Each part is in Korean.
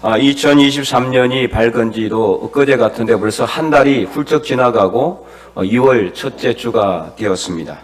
2023년이 밝은 지도 엊그제 같은데 벌써 한 달이 훌쩍 지나가고 2월 첫째 주가 되었습니다.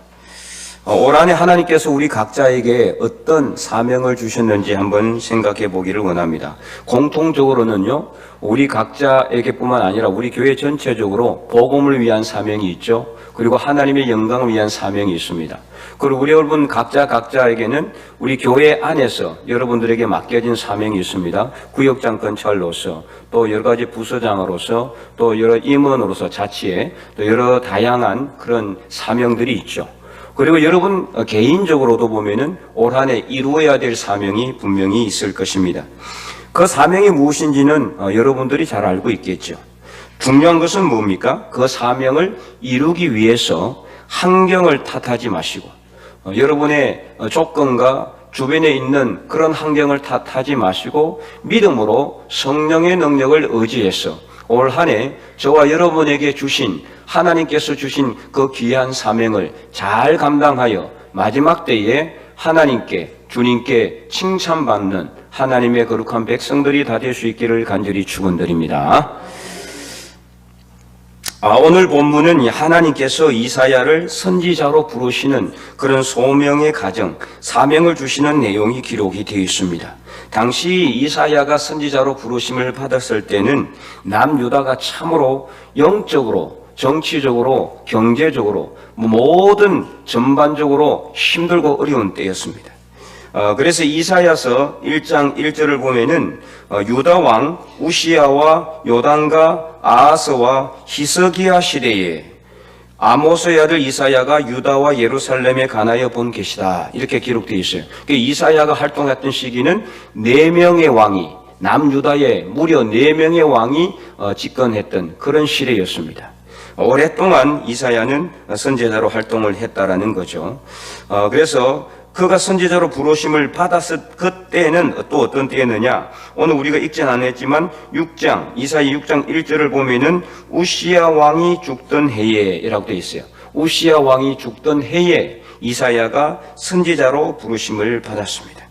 올 한해 하나님께서 우리 각자에게 어떤 사명을 주셨는지 한번 생각해 보기를 원합니다. 공통적으로는요, 우리 각자에게뿐만 아니라 우리 교회 전체적으로 복음을 위한 사명이 있죠. 그리고 하나님의 영광을 위한 사명이 있습니다. 그리고 우리 여러분 각자에게는 우리 교회 안에서 여러분들에게 맡겨진 사명이 있습니다. 구역장건찰로서, 또 여러 가지 부서장으로서, 또 여러 임원으로서 자치에 또 여러 다양한 그런 사명들이 있죠. 그리고 여러분 개인적으로도 보면은 올 한 해 이루어야 될 사명이 분명히 있을 것입니다. 그 사명이 무엇인지는 여러분들이 잘 알고 있겠죠. 중요한 것은 뭡니까? 그 사명을 이루기 위해서 환경을 탓하지 마시고 여러분의 조건과 주변에 있는 그런 환경을 탓하지 마시고 믿음으로 성령의 능력을 의지해서 올 한 해 저와 여러분에게 주신 하나님께서 주신 그 귀한 사명을 잘 감당하여 마지막 때에 하나님께 주님께 칭찬받는 하나님의 거룩한 백성들이 다 될 수 있기를 간절히 축원드립니다. 오늘 본문은 하나님께서 이사야를 선지자로 부르시는 그런 소명의 과정, 사명을 주시는 내용이 기록이 되어 있습니다. 당시 이사야가 선지자로 부르심을 받았을 때는 남유다가 참으로 영적으로, 정치적으로, 경제적으로 모든 전반적으로 힘들고 어려운 때였습니다. 그래서 이사야서 1장 1절을 보면은 유다 왕 우시야와 요단과 아하스와 히스기야 시대에 아모스의 아들 이사야가 유다와 예루살렘에 관하여 본 계시다, 이렇게 기록되어 있어요. 이사야가 활동했던 시기는 4명의 왕이, 남유다에 무려 4명의 왕이 집권했던 그런 시대였습니다. 오랫동안 이사야는 선지자로 활동을 했다라는 거죠. 그래서 그가 선지자로 부르심을 받았을 그때는 또 어떤 때였느냐? 오늘 우리가 읽진 않았지만 이사야 6장 1절을 보면은 우시야 왕이 죽던 해에라고 되어 있어요. 우시야 왕이 죽던 해에 이사야가 선지자로 부르심을 받았습니다.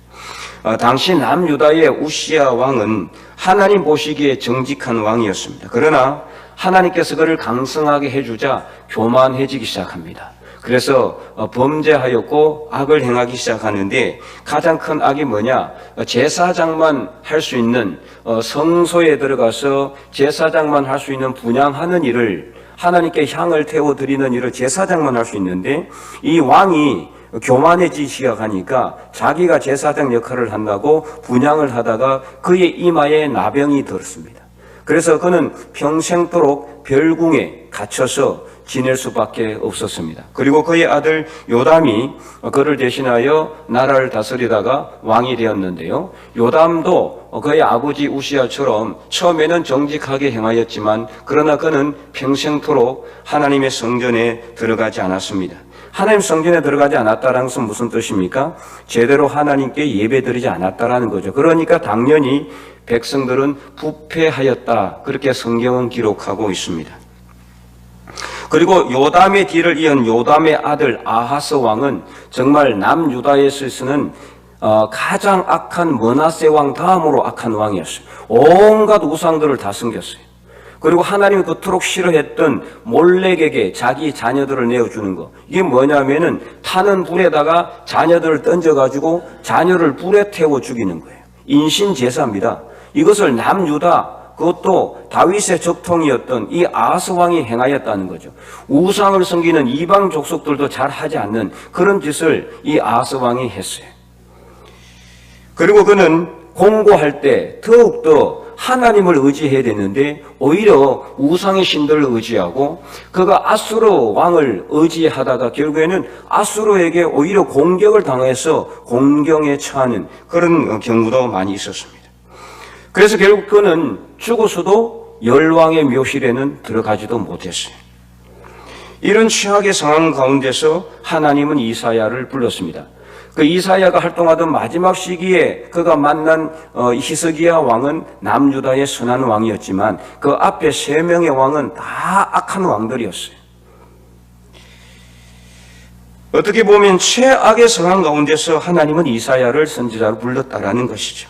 당시 남유다의 우시야 왕은 하나님 보시기에 정직한 왕이었습니다. 그러나 하나님께서 그를 강성하게 해주자 교만해지기 시작합니다. 그래서 범죄하였고 악을 행하기 시작하는데 가장 큰 악이 뭐냐? 제사장만 할 수 있는 성소에 들어가서 제사장만 할 수 있는 분향하는 일을, 하나님께 향을 태워드리는 일을 제사장만 할 수 있는데 이 왕이 교만해지기 시작하니까 자기가 제사장 역할을 한다고 분향을 하다가 그의 이마에 나병이 들었습니다. 그래서 그는 평생도록 별궁에 갇혀서 지낼 수밖에 없었습니다. 그리고 그의 아들 요담이 그를 대신하여 나라를 다스리다가 왕이 되었는데요. 요담도 그의 아버지 우시야처럼 처음에는 정직하게 행하였지만 그러나 그는 평생토록 하나님의 성전에 들어가지 않았습니다. 하나님 성전에 들어가지 않았다는 것은 무슨 뜻입니까? 제대로 하나님께 예배드리지 않았다라는 거죠. 그러니까 당연히 백성들은 부패하였다, 그렇게 성경은 기록하고 있습니다. 그리고 요담의 뒤를 이은 요담의 아들 아하스 왕은 정말 남유다에서는 가장 악한 므낫세 왕 다음으로 악한 왕이었어요. 온갖 우상들을 다 섬겼어요. 그리고 하나님이 그토록 싫어했던 몰렉에게 자기 자녀들을 내어주는 거, 이게 뭐냐면은 타는 불에다가 자녀들을 던져가지고 자녀를 불에 태워 죽이는 거예요. 인신제사입니다. 이것을 남유다, 그것도 다윗의 적통이었던 이 아하스 왕이 행하였다는 거죠. 우상을 섬기는 이방 족속들도 잘 하지 않는 그런 짓을 이 아하스 왕이 했어요. 그리고 그는 공고할 때 더욱더 하나님을 의지해야 되는데 오히려 우상의 신들을 의지하고 그가 아수르 왕을 의지하다가 결국에는 아수르에게 오히려 공격을 당해서 공경에 처하는 그런 경우도 많이 있었습니다. 그래서 결국 그는 죽어서도 열왕의 묘실에는 들어가지도 못했어요. 이런 최악의 상황 가운데서 하나님은 이사야를 불렀습니다. 그 이사야가 활동하던 마지막 시기에 그가 만난 히스기야 왕은 남유다의 선한 왕이었지만 그 앞에 3명의 왕은 다 악한 왕들이었어요. 어떻게 보면 최악의 상황 가운데서 하나님은 이사야를 선지자로 불렀다라는 것이죠.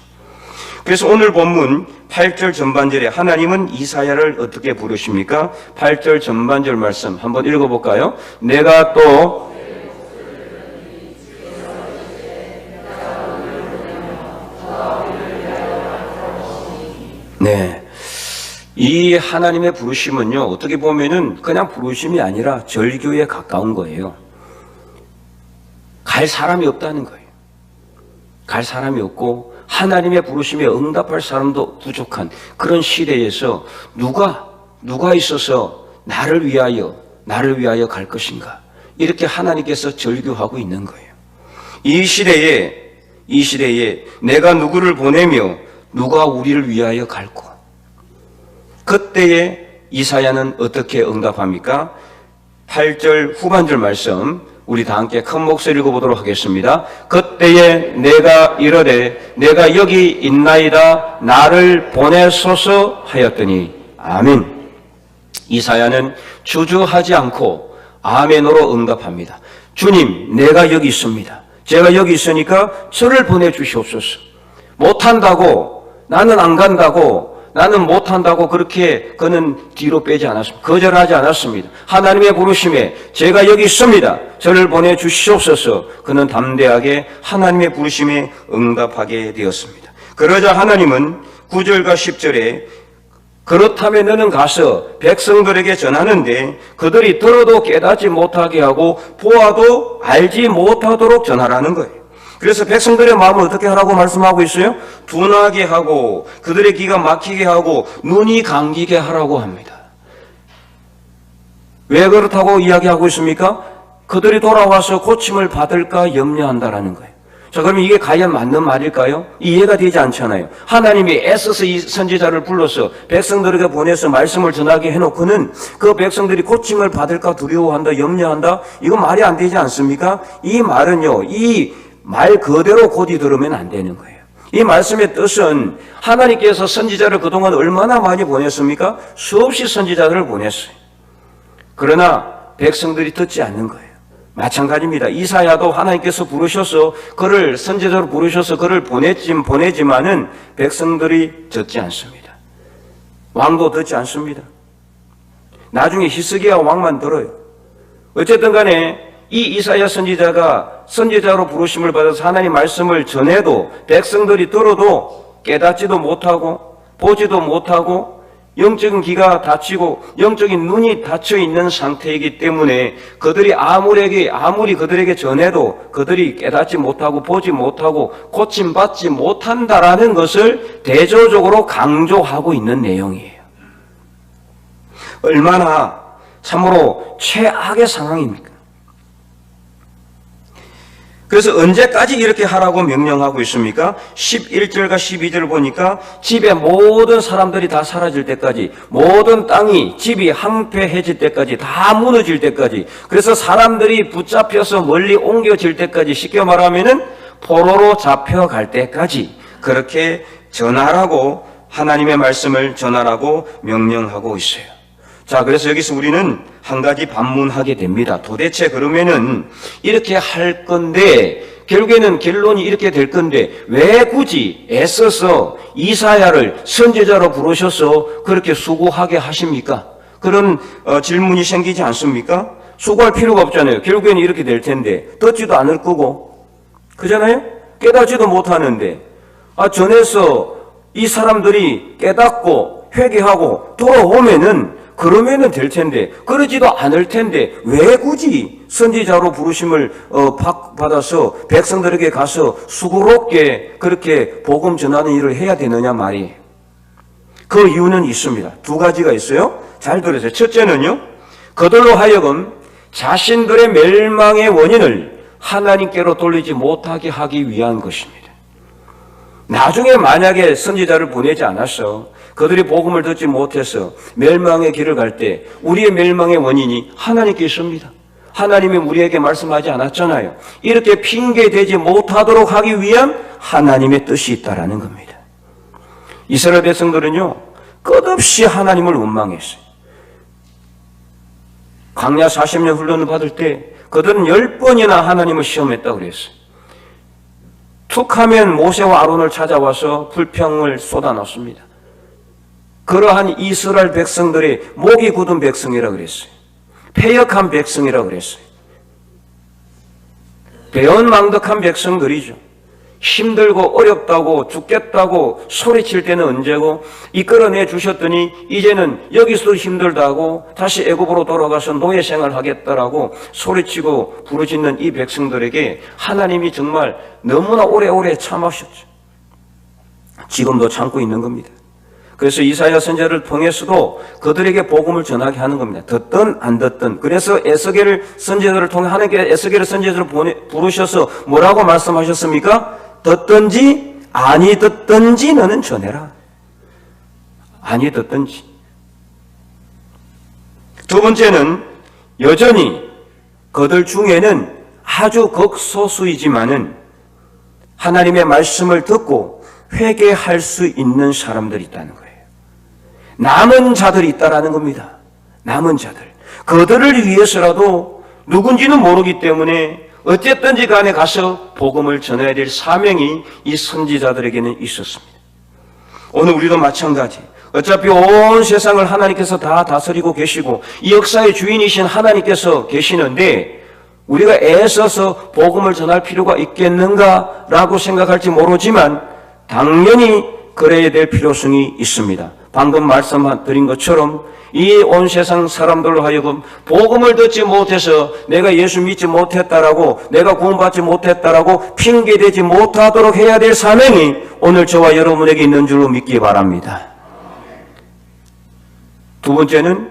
그래서 오늘 본문 8절 전반절에 하나님은 이사야를 어떻게 부르십니까? 8절 전반절 말씀 한번 읽어볼까요? 내가 또 네, 이 하나님의 부르심은요, 어떻게 보면은 그냥 부르심이 아니라 절규에 가까운 거예요. 갈 사람이 없다는 거예요. 갈 사람이 없고 하나님의 부르심에 응답할 사람도 부족한 그런 시대에서 누가 있어서 나를 위하여 갈 것인가? 이렇게 하나님께서 절규하고 있는 거예요. 이 시대에 내가 누구를 보내며 누가 우리를 위하여 갈고, 그때에 이사야는 어떻게 응답합니까? 8절 후반절 말씀 우리 다 함께 큰 목소리 읽어보도록 하겠습니다. 그때에 내가 이르되 내가 여기 있나이다 나를 보내소서 하였더니 아멘. 이사야는 주저하지 않고 아멘으로 응답합니다. 주님, 내가 여기 있습니다. 제가 여기 있으니까 저를 보내주시옵소서. 못한다고, 나는 안 간다고, 나는 못한다고 그렇게 그는 뒤로 빼지 않았습니다. 거절하지 않았습니다. 하나님의 부르심에 제가 여기 있습니다. 저를 보내주시옵소서. 그는 담대하게 하나님의 부르심에 응답하게 되었습니다. 그러자 하나님은 9절과 10절에 그렇다면 너는 가서 백성들에게 전하는데 그들이 들어도 깨닫지 못하게 하고 보아도 알지 못하도록 전하라는 거예요. 그래서 백성들의 마음을 어떻게 하라고 말씀하고 있어요? 둔하게 하고 그들의 귀가 막히게 하고 눈이 감기게 하라고 합니다. 왜 그렇다고 이야기하고 있습니까? 그들이 돌아와서 고침을 받을까 염려한다라는 거예요. 자, 그러면 이게 과연 맞는 말일까요? 이해가 되지 않잖아요. 하나님이 애써서 이 선지자를 불러서 백성들에게 보내서 말씀을 전하게 해놓고는 그 백성들이 고침을 받을까 두려워한다, 염려한다? 이거 말이 안 되지 않습니까? 이 말은요, 이 말 그대로 곧이 들으면 안 되는 거예요. 이 말씀의 뜻은 하나님께서 선지자를 그동안 얼마나 많이 보냈습니까? 수없이 선지자들을 보냈어요. 그러나 백성들이 듣지 않는 거예요. 마찬가지입니다. 이사야도 하나님께서 부르셔서 그를 선지자로 부르셔서 그를 보내지만은 백성들이 듣지 않습니다. 왕도 듣지 않습니다. 나중에 히스기야 왕만 들어요. 어쨌든 간에 이 이사야 선지자가 선지자로 부르심을 받아서 하나님 말씀을 전해도 백성들이 들어도 깨닫지도 못하고 보지도 못하고 영적인 귀가 닫히고 영적인 눈이 닫혀 있는 상태이기 때문에 그들이 아무리 그들에게 전해도 그들이 깨닫지 못하고 보지 못하고 고침받지 못한다라는 것을 대조적으로 강조하고 있는 내용이에요. 얼마나 참으로 최악의 상황입니까? 그래서 언제까지 이렇게 하라고 명령하고 있습니까? 11절과 12절을 보니까 집에 모든 사람들이 다 사라질 때까지, 모든 땅이 집이 황폐해질 때까지, 다 무너질 때까지, 그래서 사람들이 붙잡혀서 멀리 옮겨질 때까지, 쉽게 말하면은 포로로 잡혀갈 때까지 그렇게 전하라고, 하나님의 말씀을 전하라고 명령하고 있어요. 자, 그래서 여기서 우리는 한 가지 반문하게 됩니다. 도대체 그러면은 이렇게 할 건데, 결국에는 결론이 이렇게 될 건데, 왜 굳이 애써서 이사야를 선지자로 부르셔서 그렇게 수고하게 하십니까? 그런 질문이 생기지 않습니까? 수고할 필요가 없잖아요. 결국에는 이렇게 될 텐데, 듣지도 않을 거고, 그잖아요? 깨닫지도 못하는데, 전해서 이 사람들이 깨닫고 회개하고 돌아오면은 그러면은 될 텐데, 그러지도 않을 텐데 왜 굳이 선지자로 부르심을 받아서 백성들에게 가서 수고롭게 그렇게 복음 전하는 일을 해야 되느냐 말이에요. 그 이유는 있습니다. 두 가지가 있어요. 잘 들으세요. 첫째는요, 그들로 하여금 자신들의 멸망의 원인을 하나님께로 돌리지 못하게 하기 위한 것입니다. 나중에 만약에 선지자를 보내지 않았어, 그들이 복음을 듣지 못해서 멸망의 길을 갈 때 우리의 멸망의 원인이 하나님께 있습니다. 하나님이 우리에게 말씀하지 않았잖아요. 이렇게 핑계대지 못하도록 하기 위한 하나님의 뜻이 있다라는 겁니다. 이스라엘 백성들은요, 끝없이 하나님을 원망했어요. 광야 40년 훈련을 받을 때 그들은 10번이나 하나님을 시험했다고 그랬어요. 툭하면 모세와 아론을 찾아와서 불평을 쏟아놓습니다. 그러한 이스라엘 백성들이 목이 굳은 백성이라 그랬어요. 패역한 백성이라 그랬어요. 배은망덕한 백성들이죠. 힘들고 어렵다고 죽겠다고 소리칠 때는 언제고 이끌어내 주셨더니 이제는 여기서도 힘들다고 다시 애굽으로 돌아가서 노예 생활하겠다라고 소리치고 부르짖는 이 백성들에게 하나님이 정말 너무나 오래오래 참으셨죠. 지금도 참고 있는 겁니다. 그래서 이사야 선지자를 통해서도 그들에게 복음을 전하게 하는 겁니다. 듣든 안 듣든. 그래서 에스겔 선지자들을 통해 하나님께 에스겔 선지자들을 부르셔서 뭐라고 말씀하셨습니까? 듣든지 아니 듣든지 너는 전해라. 아니 듣든지. 두 번째는 여전히 그들 중에는 아주 극소수이지만은 하나님의 말씀을 듣고 회개할 수 있는 사람들이 있다는 거예요. 남은 자들이 있다라는 겁니다. 남은 자들. 그들을 위해서라도 누군지는 모르기 때문에 어쨌든지 간에 가서 복음을 전해야 될 사명이 이 선지자들에게는 있었습니다. 오늘 우리도 마찬가지. 어차피 온 세상을 하나님께서 다 다스리고 계시고 이 역사의 주인이신 하나님께서 계시는데 우리가 애써서 복음을 전할 필요가 있겠는가라고 생각할지 모르지만 당연히 그래야 될 필요성이 있습니다. 방금 말씀드린 것처럼 이 온 세상 사람들로 하여금 복음을 듣지 못해서 내가 예수 믿지 못했다라고 내가 구원받지 못했다라고 핑계대지 못하도록 해야 될 사명이 오늘 저와 여러분에게 있는 줄로 믿기 바랍니다. 두 번째는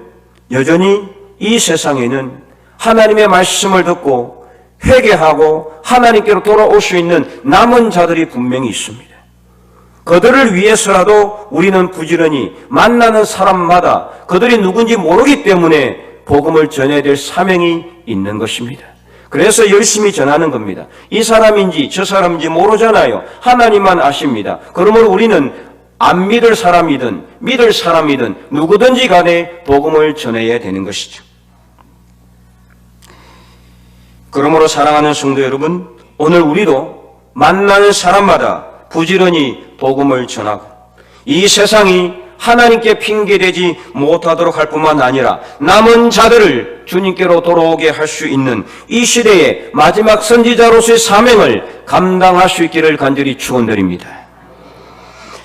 여전히 이 세상에는 하나님의 말씀을 듣고 회개하고 하나님께로 돌아올 수 있는 남은 자들이 분명히 있습니다. 그들을 위해서라도 우리는 부지런히 만나는 사람마다 그들이 누군지 모르기 때문에 복음을 전해야 될 사명이 있는 것입니다. 그래서 열심히 전하는 겁니다. 이 사람인지 저 사람인지 모르잖아요. 하나님만 아십니다. 그러므로 우리는 안 믿을 사람이든 믿을 사람이든 누구든지 간에 복음을 전해야 되는 것이죠. 그러므로 사랑하는 성도 여러분, 오늘 우리도 만나는 사람마다 부지런히 복음을 전하고 이 세상이 하나님께 핑계대지 못하도록 할 뿐만 아니라 남은 자들을 주님께로 돌아오게 할 수 있는 이 시대의 마지막 선지자로서의 사명을 감당할 수 있기를 간절히 축원드립니다.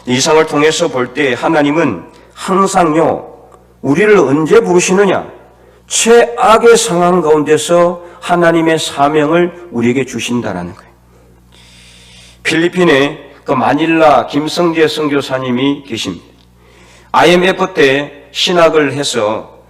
이 상을 통해서 볼 때 하나님은 항상요 우리를 언제 부르시느냐? 최악의 상황 가운데서 하나님의 사명을 우리에게 주신다라는 거예요. 필리핀에 그 마닐라 김성재 선교사님이 계십니다. IMF 때 신학을 해서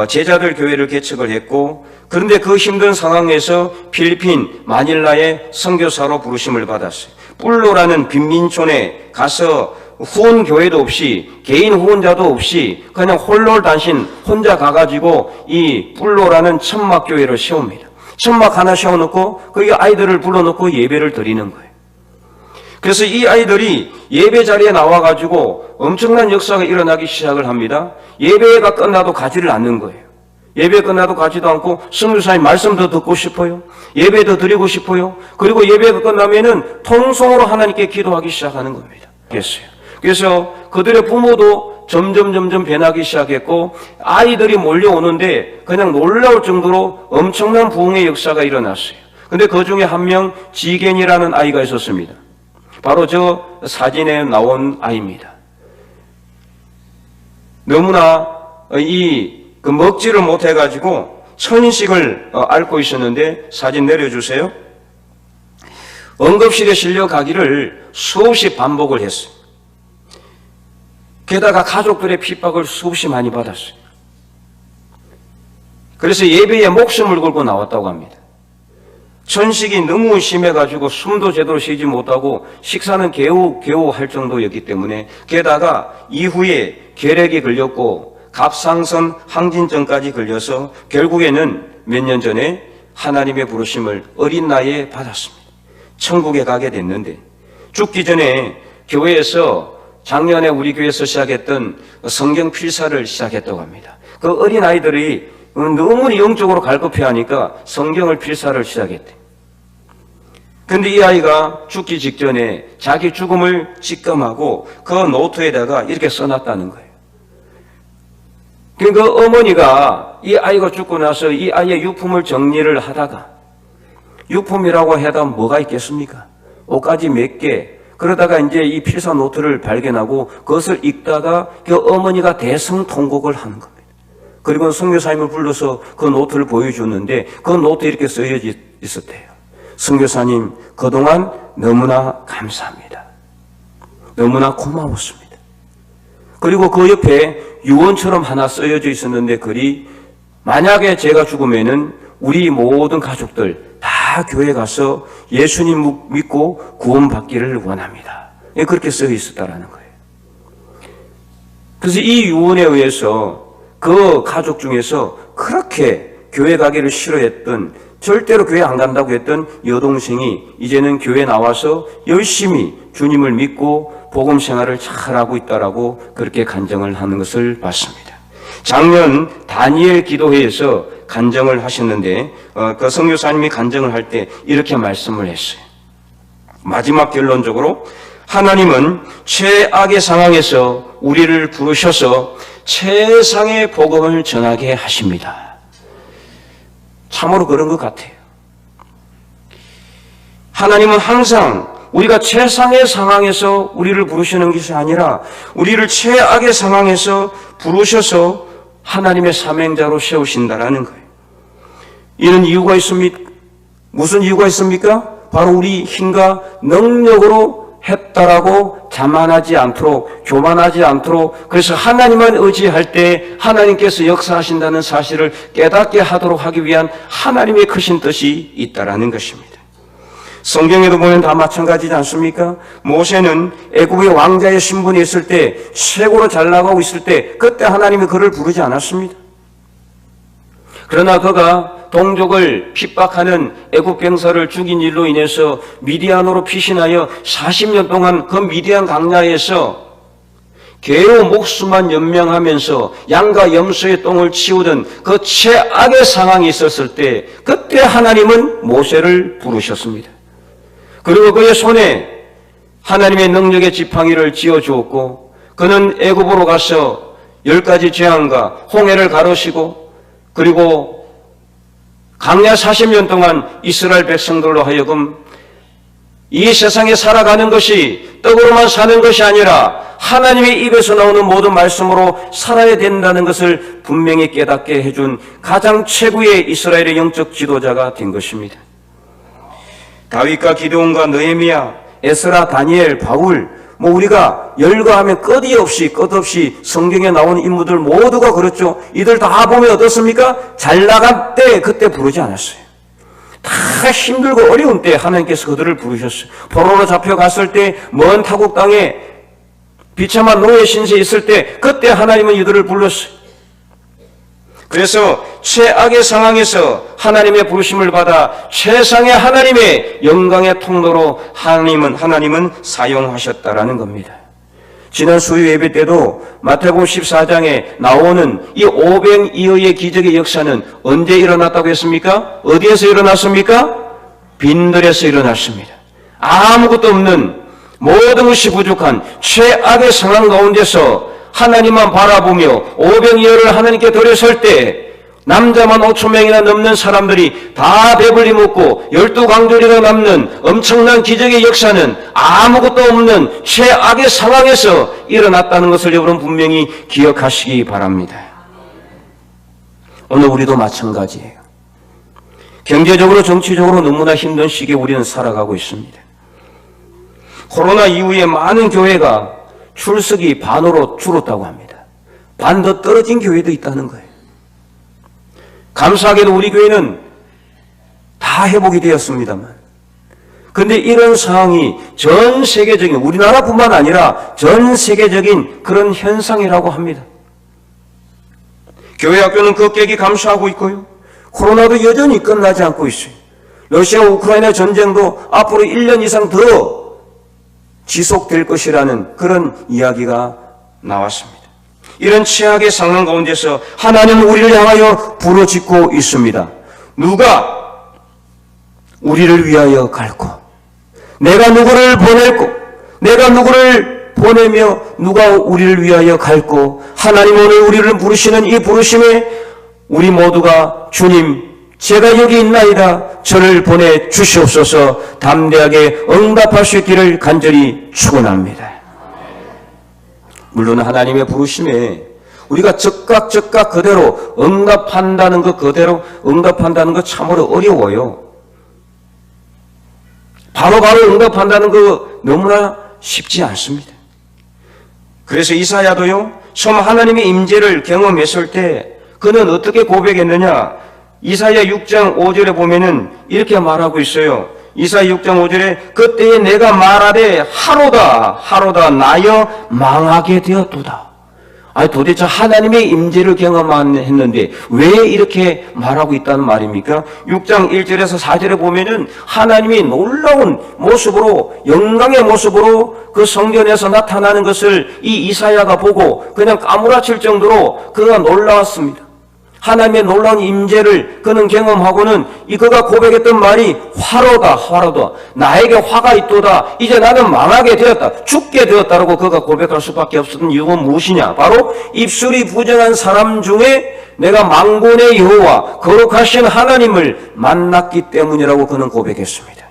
제자들 교회를 개척을 했고 그런데 그 힘든 상황에서 필리핀 마닐라의 선교사로 부르심을 받았어요. 뿔로라는 빈민촌에 가서 후원 교회도 없이 개인 후원자도 없이 그냥 홀롤단신 혼자 가가지고 이 뿔로라는 천막교회를 세웁니다. 천막 하나 세워놓고 거기 아이들을 불러놓고 예배를 드리는 거예요. 그래서 이 아이들이 예배 자리에 나와가지고 엄청난 역사가 일어나기 시작을 합니다. 예배가 끝나도 가지를 않는 거예요. 예배 끝나도 가지도 않고 선교사님 말씀 더 듣고 싶어요. 예배 더 드리고 싶어요. 그리고 예배가 끝나면은 통성으로 하나님께 기도하기 시작하는 겁니다. 그래서 그들의 부모도 점점 변하기 시작했고 아이들이 몰려오는데 그냥 놀라울 정도로 엄청난 부흥의 역사가 일어났어요. 근데 그 중에 한 명 지겐이라는 아이가 있었습니다. 바로 저 사진에 나온 아이입니다. 너무나 그 먹지를 못해가지고 천식을 앓고 있었는데 사진 내려주세요. 응급실에 실려가기를 수없이 반복을 했어요. 게다가 가족들의 핍박을 수없이 많이 받았어요. 그래서 예배에 목숨을 걸고 나왔다고 합니다. 천식이 너무 심해가지고 숨도 제대로 쉬지 못하고 식사는 겨우 할 정도였기 때문에 게다가 이후에 결핵이 걸렸고 갑상선 항진증까지 걸려서 결국에는 몇 년 전에 하나님의 부르심을 어린 나이에 받았습니다. 천국에 가게 됐는데 죽기 전에 교회에서 작년에 우리 교회에서 시작했던 성경 필사를 시작했다고 합니다. 그 어린 아이들이 너무 영적으로 갈급해하니까 성경을 필사를 시작했대. 근데 이 아이가 죽기 직전에 자기 죽음을 직감하고 그 노트에다가 이렇게 써놨다는 거예요. 그러니까 어머니가 이 아이가 죽고 나서 이 아이의 유품을 정리를 하다가, 유품이라고 해도 뭐가 있겠습니까? 옷가지 몇 개, 그러다가 이제 이 필사 노트를 발견하고 그것을 읽다가 그 어머니가 대성통곡을 하는 겁니다. 그리고 선교사님을 불러서 그 노트를 보여주는데 그 노트에 이렇게 쓰여져 있었대요. 선교사님, 그동안 너무나 감사합니다. 너무나 고마웠습니다. 그리고 그 옆에 유언처럼 하나 쓰여져 있었는데 글이, 만약에 제가 죽으면은 우리 모든 가족들 다 교회 가서 예수님 믿고 구원받기를 원합니다. 그렇게 써 있었다라는 거예요. 그래서 이 유언에 의해서 그 가족 중에서 그렇게 교회 가기를 싫어했던, 절대로 교회 안 간다고 했던 여동생이 이제는 교회 나와서 열심히 주님을 믿고 복음 생활을 잘하고 있다라고 그렇게 간증을 하는 것을 봤습니다. 작년 다니엘 기도회에서 간증을 하셨는데 그 선교사님이 간증을 할 때 이렇게 말씀을 했어요. 마지막 결론적으로 하나님은 최악의 상황에서 우리를 부르셔서 최상의 복음을 전하게 하십니다. 참으로 그런 것 같아요. 하나님은 항상 우리가 최상의 상황에서 우리를 부르시는 것이 아니라 우리를 최악의 상황에서 부르셔서 하나님의 사명자로 세우신다라는 거예요. 이런 이유가 있습니까? 무슨 이유가 있습니까? 바로 우리 힘과 능력으로 했다라고 자만하지 않도록, 교만하지 않도록, 그래서 하나님만 의지할 때 하나님께서 역사하신다는 사실을 깨닫게 하도록 하기 위한 하나님의 크신 뜻이 있다라는 것입니다. 성경에도 보면 다 마찬가지지 않습니까? 모세는 애굽의 왕자의 신분이 있을 때, 최고로 잘 나가고 있을 때, 그때 하나님이 그를 부르지 않았습니다. 그러나 그가 동족을 핍박하는 애굽 병사를 죽인 일로 인해서 미디안으로 피신하여 40년 동안 그 미디안 광야에서 개로 목수만 연명하면서 양과 염소의 똥을 치우던 그 최악의 상황이 있었을 때, 그때 하나님은 모세를 부르셨습니다. 그리고 그의 손에 하나님의 능력의 지팡이를 쥐어주었고, 그는 애굽으로 가서 10가지 재앙과 홍해를 가르시고, 그리고 광야 40년 동안 이스라엘 백성들로 하여금 이 세상에 살아가는 것이 떡으로만 사는 것이 아니라 하나님의 입에서 나오는 모든 말씀으로 살아야 된다는 것을 분명히 깨닫게 해준 가장 최고의 이스라엘의 영적 지도자가 된 것입니다. 다윗과 기드온과 느헤미야, 에스라, 다니엘, 바울, 우리가 열거하면 끝없이 성경에 나오는 인물들 모두가 그렇죠. 이들 다 보면 어떻습니까? 잘 나간 때 그때 부르지 않았어요. 다 힘들고 어려운 때 하나님께서 그들을 부르셨어요. 포로로 잡혀갔을 때, 먼 타국 땅에 비참한 노예 신세에 있을 때 그때 하나님은 이들을 불렀어요. 그래서 최악의 상황에서 하나님의 부르심을 받아 최상의 하나님의 영광의 통로로 하나님은 사용하셨다라는 겁니다. 지난 수요 예배 때도 마태복음 14장에 나오는 이 오병이어의 기적의 역사는 언제 일어났다고 했습니까? 어디에서 일어났습니까? 빈들에서 일어났습니다. 아무것도 없는, 모든 것이 부족한 최악의 상황 가운데서 하나님만 바라보며 오병이어를 하나님께 드려설 때 남자만 5,000명이나 넘는 사람들이 다 배불리 먹고 12강조리가 남는 엄청난 기적의 역사는 아무것도 없는 최악의 상황에서 일어났다는 것을 여러분 분명히 기억하시기 바랍니다. 오늘 우리도 마찬가지예요. 경제적으로 정치적으로 너무나 힘든 시기에 우리는 살아가고 있습니다. 코로나 이후에 많은 교회가 출석이 반으로 줄었다고 합니다. 반 더 떨어진 교회도 있다는 거예요. 감사하게도 우리 교회는 다 회복이 되었습니다만, 그런데 이런 상황이 전 세계적인, 우리나라뿐만 아니라 전 세계적인 그런 현상이라고 합니다. 교회 학교는 급격히 감소하고 있고요. 코로나도 여전히 끝나지 않고 있어요. 러시아 우크라이나 전쟁도 앞으로 1년 이상 더 지속될 것이라는 그런 이야기가 나왔습니다. 이런 최악의 상황 가운데서 하나님은 우리를 향하여 부르짖고 있습니다. 누가 우리를 위하여 갈고 내가 누구를 보낼고 내가 누구를 보내며 누가 우리를 위하여 갈고 하나님 오늘 우리를 부르시는 이 부르심에 우리 모두가 주님 제가 여기 있나이다 저를 보내주시옵소서 담대하게 응답할 수 있기를 간절히 축원합니다. 물론 하나님의 부르심에 우리가 즉각 그대로 응답한다는 것 그대로 응답한다는 것 참으로 어려워요. 바로바로 응답한다는 거 너무나 쉽지 않습니다. 그래서 이사야도요 처음 하나님의 임재를 경험했을 때 그는 어떻게 고백했느냐. 이사야 6장 5절에 보면은 이렇게 말하고 있어요. 이사야 6장 5절에 그때에 내가 말하되 하로다 나여 망하게 되었도다. 아니 도대체 하나님의 임재를 경험했는데 왜 이렇게 말하고 있다는 말입니까? 6장 1절에서 4절에 보면은 하나님이 놀라운 모습으로 영광의 모습으로 그 성전에서 나타나는 것을 이 이사야가 보고 그냥 까무라칠 정도로 그가 놀라웠습니다. 하나님의 놀라운 임재를 그는 경험하고는 그가 고백했던 말이 화로다 나에게 화가 있도다. 이제 나는 망하게 되었다. 죽게 되었다라고 그가 고백할 수밖에 없었던 이유가 무엇이냐. 바로 입술이 부정한 사람 중에 내가 만군의 여호와 거룩하신 하나님을 만났기 때문이라고 그는 고백했습니다.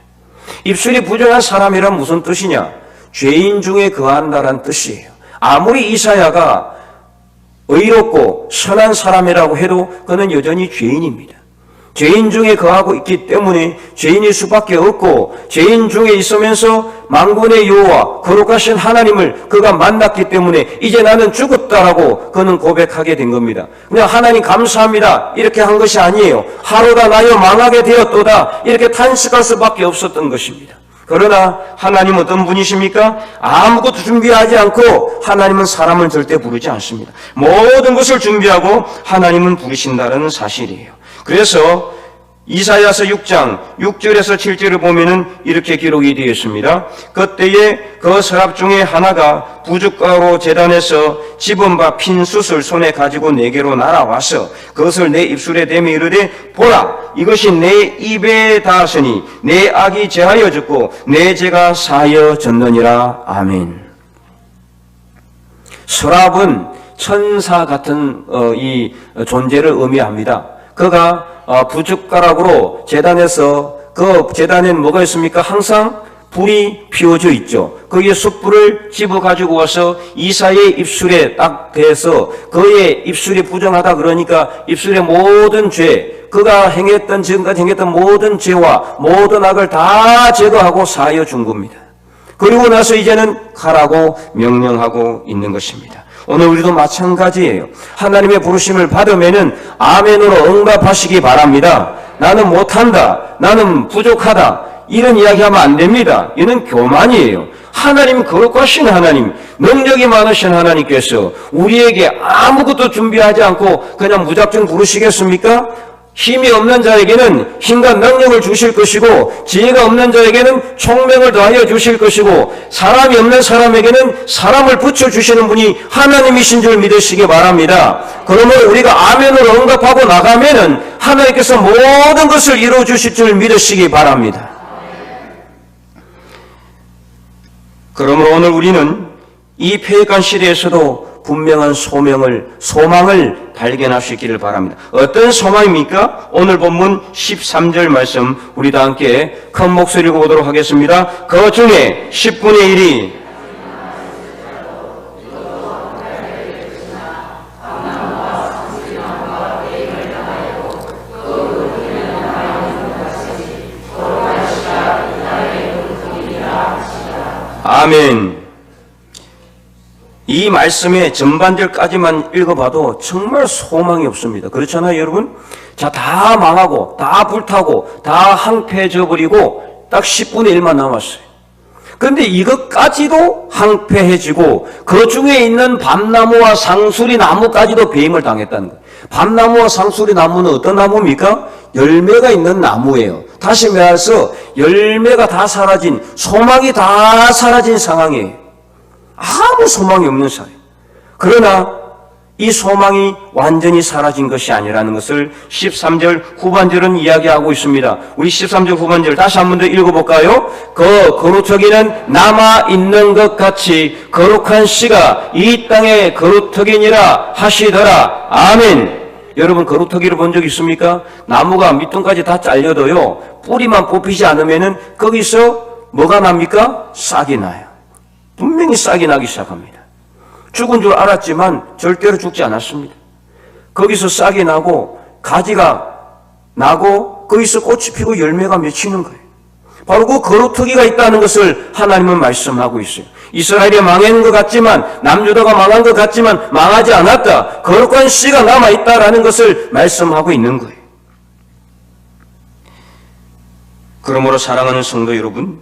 입술이 부정한 사람이란 무슨 뜻이냐. 죄인 중에 거한다란 뜻이에요. 아무리 이사야가 의롭고 선한 사람이라고 해도 그는 여전히 죄인입니다. 죄인 중에 거하고 있기 때문에 죄인일 수밖에 없고 죄인 중에 있으면서 만군의 여호와 거룩하신 하나님을 그가 만났기 때문에 이제 나는 죽었다라고 그는 고백하게 된 겁니다. 그냥 하나님 감사합니다 이렇게 한 것이 아니에요. 하로다 나여 망하게 되었도다 이렇게 탄식할 수밖에 없었던 것입니다. 그러나 하나님은 어떤 분이십니까? 아무것도 준비하지 않고 하나님은 사람을 절대 부르지 않습니다. 모든 것을 준비하고 하나님은 부르신다는 사실이에요. 그래서 이사야서 6장 6절에서 7절을 보면은 이렇게 기록이 되어 있습니다. 그때에 그 서랍 중에 하나가 부둣가로 제단에서 집은 바 핀 숯을 손에 가지고 내게로 날아와서 그것을 내 입술에 대며 이르되 보라 이것이 내 입에 닿았으니 내 악이 제하여졌고 내 죄가 사하여졌느니라. 아멘. 서랍은 천사 같은 이 존재를 의미합니다. 그가 부둣가락으로 제단에서 그 제단에는 뭐가 있습니까? 항상 불이 피워져 있죠. 거기에 숯불을 집어 가지고 와서 이사야의 입술에 딱 대서 그의 입술이 부정하다 그러니까 입술의 모든 죄, 그가 행했던 지금까지 행했던 모든 죄와 모든 악을 다 제거하고 사하여 준 겁니다. 그리고 나서 이제는 가라고 명령하고 있는 것입니다. 오늘 우리도 마찬가지예요. 하나님의 부르심을 받으면은 아멘으로 응답하시기 바랍니다. 나는 못한다. 나는 부족하다. 이런 이야기하면 안 됩니다. 이는 교만이에요. 하나님 거룩하신 하나님, 능력이 많으신 하나님께서 우리에게 아무것도 준비하지 않고 그냥 무작정 부르시겠습니까? 힘이 없는 자에게는 힘과 능력을 주실 것이고 지혜가 없는 자에게는 총명을 더하여 주실 것이고 사람이 없는 사람에게는 사람을 붙여주시는 분이 하나님이신 줄 믿으시기 바랍니다. 그러면 우리가 아멘으로 응답하고 나가면은 하나님께서 모든 것을 이루어 주실 줄 믿으시기 바랍니다. 그러므로 오늘 우리는 이 폐역한 시대에서도 분명한 소망을 발견할 수 있기를 바랍니다. 어떤 소망입니까? 오늘 본문 13절 말씀 우리 다 함께 큰 목소리로 보도록 하겠습니다. 그 중에 10분의 1이 아멘. 이 말씀의 전반절까지만 읽어봐도 정말 소망이 없습니다. 그렇잖아요, 여러분? 자, 다 망하고, 다 불타고, 다 항폐해져 버리고, 딱 10분의 1만 남았어요. 그런데 이것까지도 항폐해지고, 그 중에 있는 밤나무와 상수리 나무까지도 배임을 당했다는 거예요. 밤나무와 상수리 나무는 어떤 나무입니까? 열매가 있는 나무예요. 다시 말해서 열매가 다 사라진, 소망이 다 사라진 상황이에요. 아무 소망이 없는 사람. 그러나 이 소망이 완전히 사라진 것이 아니라는 것을 13절 후반절은 이야기하고 있습니다. 우리 13절 후반절 다시 한 번 더 읽어볼까요? 그 거루터기는 남아있는 것 같이 거룩한 씨가 이 땅에 거루터기니라 하시더라. 아멘. 여러분 거루터기를 본 적 있습니까? 나무가 밑둥까지 다 잘려도요, 뿌리만 뽑히지 않으면은 거기서 뭐가 납니까? 싹이 나요. 분명히 싹이 나기 시작합니다. 죽은 줄 알았지만 절대로 죽지 않았습니다. 거기서 싹이 나고 가지가 나고 거기서 꽃이 피고 열매가 맺히는 거예요. 바로 그 거루터기가 있다는 것을 하나님은 말씀하고 있어요. 이스라엘이 망한 것 같지만, 남유다가 망한 것 같지만 망하지 않았다. 거룩한 씨가 남아있다라는 것을 말씀하고 있는 거예요. 그러므로 사랑하는 성도 여러분,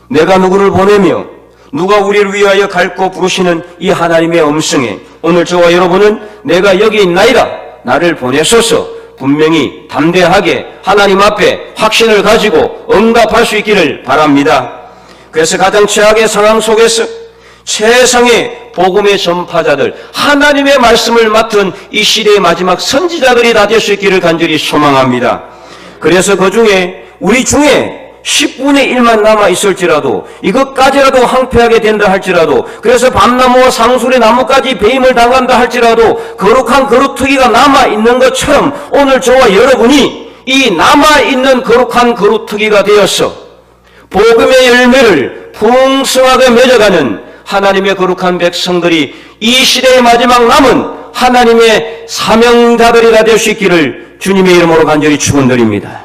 내가 누구를 보내며 누가 우리를 위하여 갈고 부르시는 이 하나님의 음성에 오늘 저와 여러분은 내가 여기 있나이다, 나를 보내소서 분명히 담대하게 하나님 앞에 확신을 가지고 응답할 수 있기를 바랍니다. 그래서 가장 최악의 상황 속에서 세상의 복음의 전파자들, 하나님의 말씀을 맡은 이 시대의 마지막 선지자들이 다 될 수 있기를 간절히 소망합니다. 그래서 그 중에 우리 중에 10분의 1만 남아있을지라도, 이것까지라도 황폐하게 된다 할지라도, 그래서 밤나무와 상수리 나무까지 배임을 당한다 할지라도 거룩한 거루터기가 남아있는 것처럼 오늘 저와 여러분이 이 남아있는 거룩한 거루터기가 되어서 복음의 열매를 풍성하게 맺어가는 하나님의 거룩한 백성들이 이 시대의 마지막 남은 하나님의 사명자들이 다 될 수 있기를 주님의 이름으로 간절히 축원드립니다.